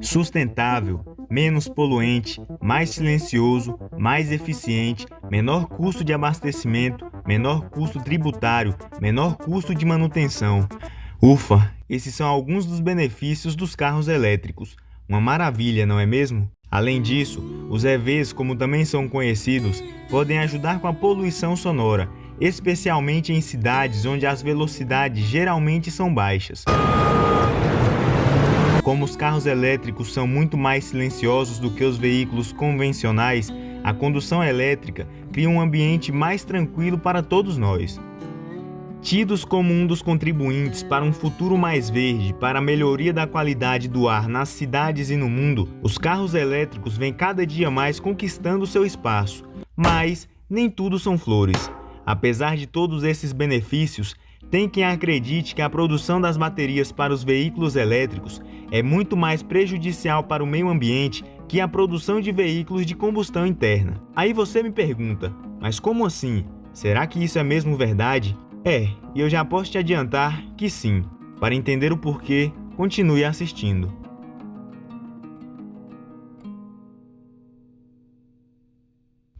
Sustentável, menos poluente, mais silencioso, mais eficiente, menor custo de abastecimento, menor custo tributário, menor custo de manutenção. Ufa, esses são alguns dos benefícios dos carros elétricos. Uma maravilha, não é mesmo? Além disso, os EVs, como também são conhecidos, podem ajudar com a poluição sonora, especialmente em cidades onde as velocidades geralmente são baixas. Como os carros elétricos são muito mais silenciosos do que os veículos convencionais, a condução elétrica cria um ambiente mais tranquilo para todos nós. Tidos como um dos contribuintes para um futuro mais verde, para a melhoria da qualidade do ar nas cidades e no mundo, os carros elétricos vêm cada dia mais conquistando seu espaço. Mas nem tudo são flores. Apesar de todos esses benefícios, tem quem acredite que a produção das baterias para os veículos elétricos é muito mais prejudicial para o meio ambiente que a produção de veículos de combustão interna. Aí você me pergunta, mas como assim? Será que isso é mesmo verdade? E eu já posso te adiantar que sim. Para entender o porquê, continue assistindo.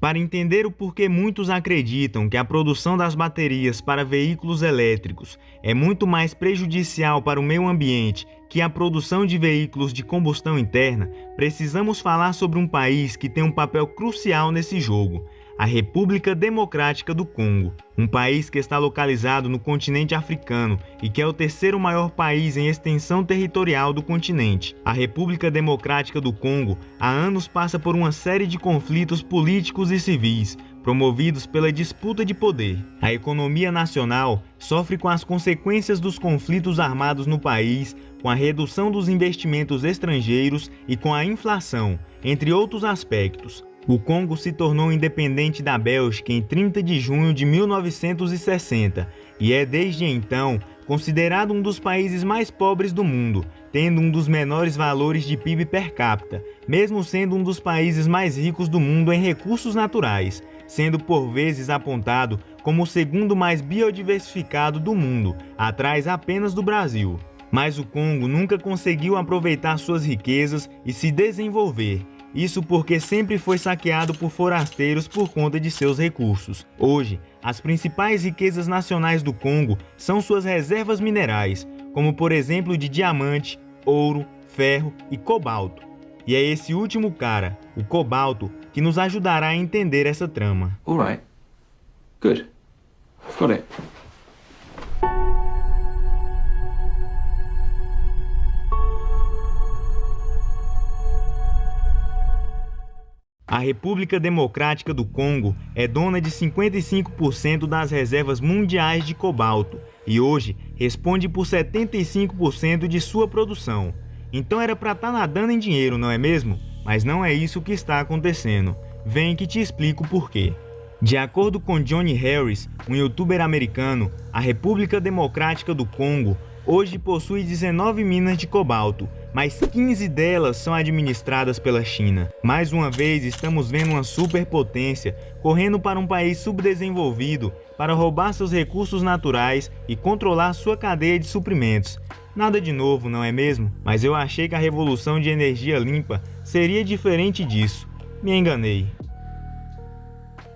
Para entender o porquê muitos acreditam que a produção das baterias para veículos elétricos é muito mais prejudicial para o meio ambiente que a produção de veículos de combustão interna, precisamos falar sobre um país que tem um papel crucial nesse jogo: a República Democrática do Congo, um país que está localizado no continente africano e que é o terceiro maior país em extensão territorial do continente. A República Democrática do Congo há anos passa por uma série de conflitos políticos e civis, promovidos pela disputa de poder. A economia nacional sofre com as consequências dos conflitos armados no país, com a redução dos investimentos estrangeiros e com a inflação, entre outros aspectos. O Congo se tornou independente da Bélgica em 30 de junho de 1960 e é desde então considerado um dos países mais pobres do mundo, tendo um dos menores valores de PIB per capita, mesmo sendo um dos países mais ricos do mundo em recursos naturais, sendo por vezes apontado como o segundo mais biodiversificado do mundo, atrás apenas do Brasil. Mas o Congo nunca conseguiu aproveitar suas riquezas e se desenvolver. Isso porque sempre foi saqueado por forasteiros por conta de seus recursos. Hoje, as principais riquezas nacionais do Congo são suas reservas minerais, como por exemplo de diamante, ouro, ferro e cobalto. E é esse último cara, o cobalto, que nos ajudará a entender essa trama. Alright. Good. Got it. A República Democrática do Congo é dona de 55% das reservas mundiais de cobalto e hoje responde por 75% de sua produção. Então era para estar nadando em dinheiro, não é mesmo? Mas não é isso que está acontecendo. Vem que te explico o porquê. De acordo com Johnny Harris, um youtuber americano, a República Democrática do Congo hoje possui 19 minas de cobalto, mas 15 delas são administradas pela China. Mais uma vez, estamos vendo uma superpotência correndo para um país subdesenvolvido para roubar seus recursos naturais e controlar sua cadeia de suprimentos. Nada de novo, não é mesmo? Mas eu achei que a revolução de energia limpa seria diferente disso. Me enganei.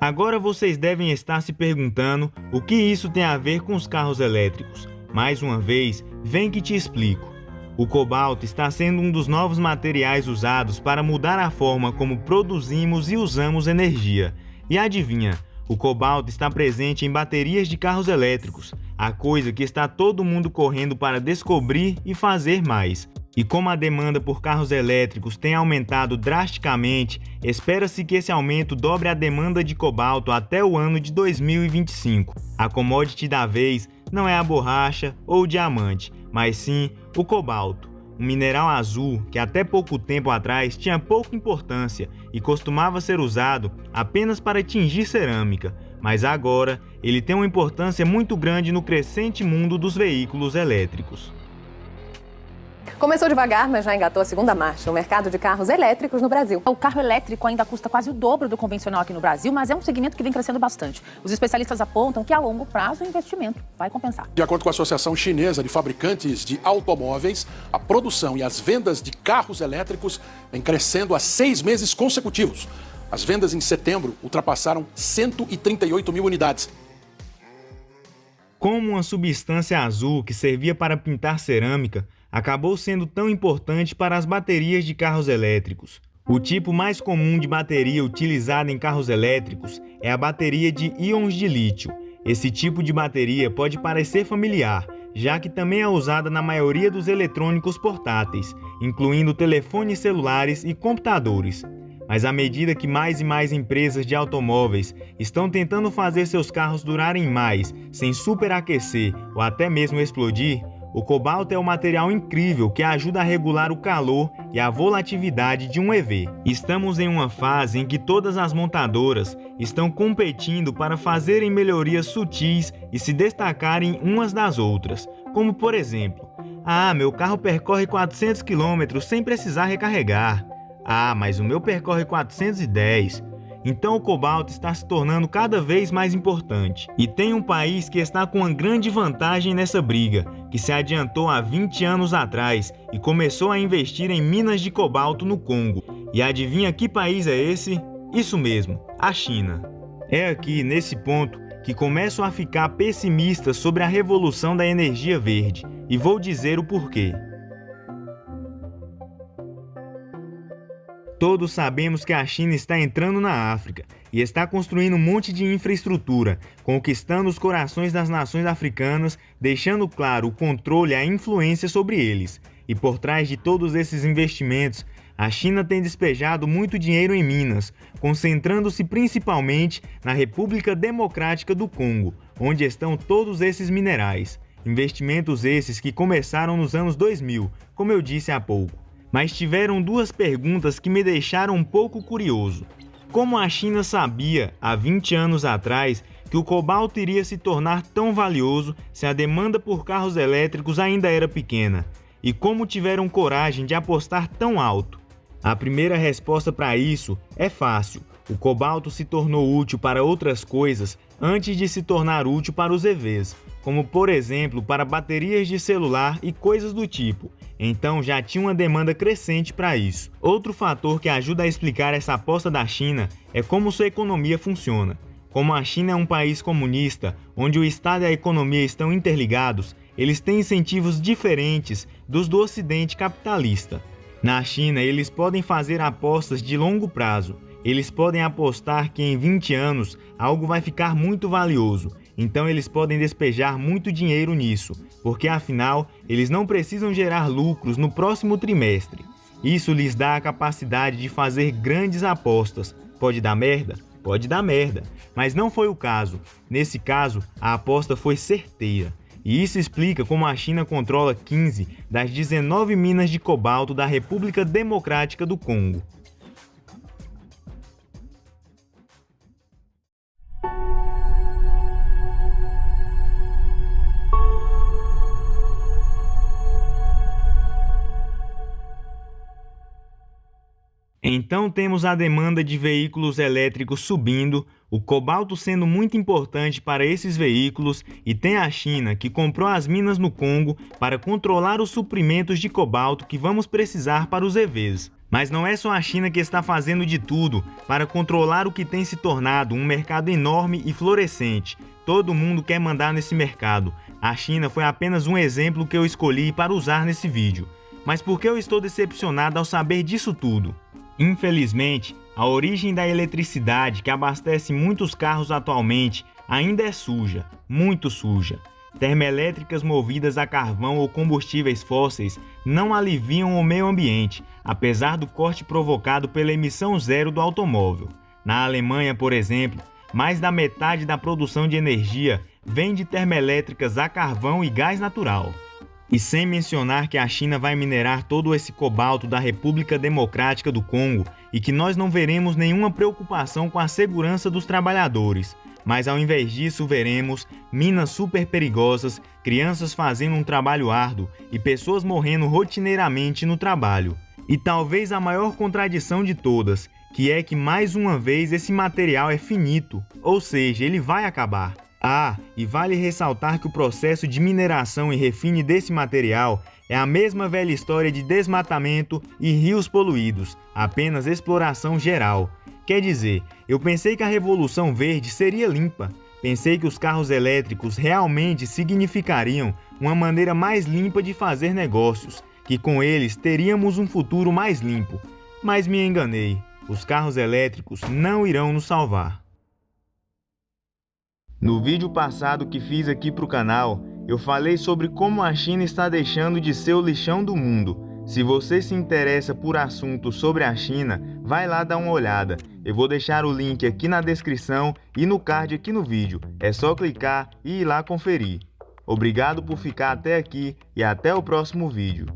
Agora vocês devem estar se perguntando o que isso tem a ver com os carros elétricos. Mais uma vez, vem que te explico. O cobalto está sendo um dos novos materiais usados para mudar a forma como produzimos e usamos energia. E adivinha, o cobalto está presente em baterias de carros elétricos, a coisa que está todo mundo correndo para descobrir e fazer mais. E como a demanda por carros elétricos tem aumentado drasticamente, espera-se que esse aumento dobre a demanda de cobalto até o ano de 2025. A commodity da vez não é a borracha ou o diamante, mas sim o cobalto, um mineral azul que até pouco tempo atrás tinha pouca importância e costumava ser usado apenas para tingir cerâmica, mas agora ele tem uma importância muito grande no crescente mundo dos veículos elétricos. Começou devagar, mas já engatou a segunda marcha, o mercado de carros elétricos no Brasil. O carro elétrico ainda custa quase o dobro do convencional aqui no Brasil, mas é um segmento que vem crescendo bastante. Os especialistas apontam que a longo prazo o investimento vai compensar. De acordo com a Associação Chinesa de Fabricantes de Automóveis, a produção e as vendas de carros elétricos vem crescendo há 6 meses consecutivos. As vendas em setembro ultrapassaram 138 mil unidades. Como uma substância azul que servia para pintar cerâmica, acabou sendo tão importante para as baterias de carros elétricos. O tipo mais comum de bateria utilizada em carros elétricos é a bateria de íons de lítio. Esse tipo de bateria pode parecer familiar, já que também é usada na maioria dos eletrônicos portáteis, incluindo telefones celulares e computadores. Mas à medida que mais e mais empresas de automóveis estão tentando fazer seus carros durarem mais, sem superaquecer ou até mesmo explodir, o cobalto é um material incrível que ajuda a regular o calor e a volatilidade de um EV. Estamos em uma fase em que todas as montadoras estão competindo para fazerem melhorias sutis e se destacarem umas das outras, como por exemplo, meu carro percorre 400 km sem precisar recarregar. Mas o meu percorre 410. Então o cobalto está se tornando cada vez mais importante. E tem um país que está com uma grande vantagem nessa briga, que se adiantou há 20 anos atrás e começou a investir em minas de cobalto no Congo. E adivinha que país é esse? Isso mesmo, a China. É aqui, nesse ponto, que começo a ficar pessimista sobre a revolução da energia verde. E vou dizer o porquê. Todos sabemos que a China está entrando na África e está construindo um monte de infraestrutura, conquistando os corações das nações africanas, deixando claro o controle e a influência sobre eles. E por trás de todos esses investimentos, a China tem despejado muito dinheiro em minas, concentrando-se principalmente na República Democrática do Congo, onde estão todos esses minerais. Investimentos esses que começaram nos anos 2000, como eu disse há pouco. Mas tiveram duas perguntas que me deixaram um pouco curioso. Como a China sabia, há 20 anos atrás, que o cobalto iria se tornar tão valioso se a demanda por carros elétricos ainda era pequena? E como tiveram coragem de apostar tão alto? A primeira resposta para isso é fácil. O cobalto se tornou útil para outras coisas antes de se tornar útil para os EVs, como por exemplo para baterias de celular e coisas do tipo. Então já tinha uma demanda crescente para isso. Outro fator que ajuda a explicar essa aposta da China é como sua economia funciona. Como a China é um país comunista, onde o Estado e a economia estão interligados, eles têm incentivos diferentes dos do Ocidente capitalista. Na China, eles podem fazer apostas de longo prazo. Eles podem apostar que em 20 anos algo vai ficar muito valioso. Então eles podem despejar muito dinheiro nisso, porque afinal eles não precisam gerar lucros no próximo trimestre. Isso lhes dá a capacidade de fazer grandes apostas. Pode dar merda? Pode dar merda, mas não foi o caso. Nesse caso, a aposta foi certeira. E isso explica como a China controla 15 das 19 minas de cobalto da República Democrática do Congo. Então temos a demanda de veículos elétricos subindo, o cobalto sendo muito importante para esses veículos e tem a China que comprou as minas no Congo para controlar os suprimentos de cobalto que vamos precisar para os EVs. Mas não é só a China que está fazendo de tudo para controlar o que tem se tornado um mercado enorme e florescente. Todo mundo quer mandar nesse mercado. A China foi apenas um exemplo que eu escolhi para usar nesse vídeo. Mas por que eu estou decepcionado ao saber disso tudo? Infelizmente, a origem da eletricidade que abastece muitos carros atualmente ainda é suja, muito suja. Termoelétricas movidas a carvão ou combustíveis fósseis não aliviam o meio ambiente, apesar do corte provocado pela emissão zero do automóvel. Na Alemanha, por exemplo, mais da metade da produção de energia vem de termoelétricas a carvão e gás natural. E sem mencionar que a China vai minerar todo esse cobalto da República Democrática do Congo e que nós não veremos nenhuma preocupação com a segurança dos trabalhadores. Mas ao invés disso veremos minas super perigosas, crianças fazendo um trabalho árduo e pessoas morrendo rotineiramente no trabalho. E talvez a maior contradição de todas, que é que mais uma vez esse material é finito, ou seja, ele vai acabar. E vale ressaltar que o processo de mineração e refine desse material é a mesma velha história de desmatamento e rios poluídos, apenas exploração geral. Quer dizer, eu pensei que a Revolução Verde seria limpa. Pensei que os carros elétricos realmente significariam uma maneira mais limpa de fazer negócios, que com eles teríamos um futuro mais limpo. Mas me enganei, os carros elétricos não irão nos salvar. No vídeo passado que fiz aqui para o canal, eu falei sobre como a China está deixando de ser o lixão do mundo. Se você se interessa por assuntos sobre a China, vai lá dar uma olhada. Eu vou deixar o link aqui na descrição e no card aqui no vídeo. É só clicar e ir lá conferir. Obrigado por ficar até aqui e até o próximo vídeo.